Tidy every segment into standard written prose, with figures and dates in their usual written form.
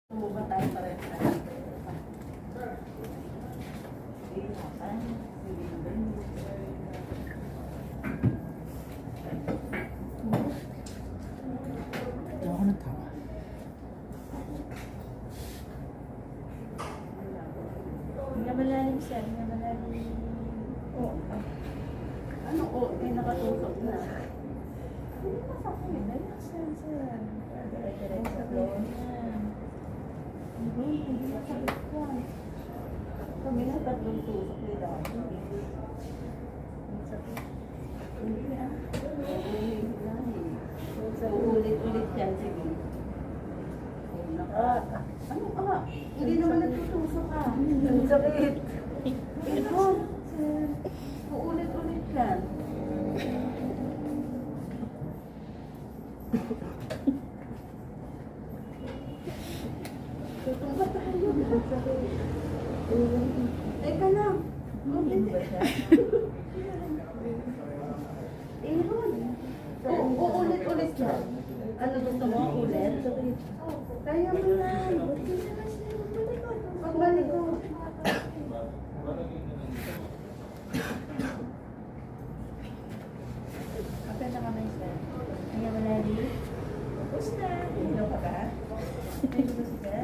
Ba tayo pareho? Tawa ka ng tawa. Hindi malalim siya, hindi malalim. Oo. Ano o? May nakatusok na. Hindi masakit. Relax yan, sir. Direct sa flow yan. Hindi masakit yan. Kami na tatlong tusok nila. Masakit. Hindi na. So, ulit-ulit yan, sige. Ano ka? Hindi naman nagtutusok ka. Ang sakit. Ito. Uulit-ulit yan. Tutuwa tayo. Ang sakit. Teka lang. Uulit-ulit yan. Ano gusto mo? Ulit? Kaya mo lang. Pagbalik ko. Okay na kami sir. Kaya mo na rin. Tapos na. Nahilo ka ba? Nahilo ka sir?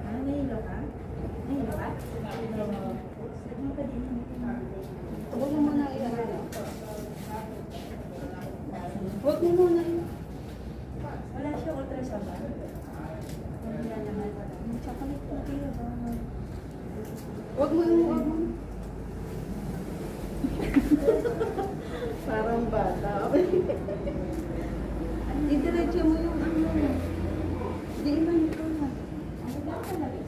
Nahilo ka? Nahilo ka? Ano ka din? Huwag mo muna ilagay. Huwag mo muna. Wala siya ultrasound ba? Wala naman. Chocolate po kayo ba? Huwag mo yung huwag mo. Parang bata. Didiretso mo yung ano. Di iman ito na. Ano ba talaga?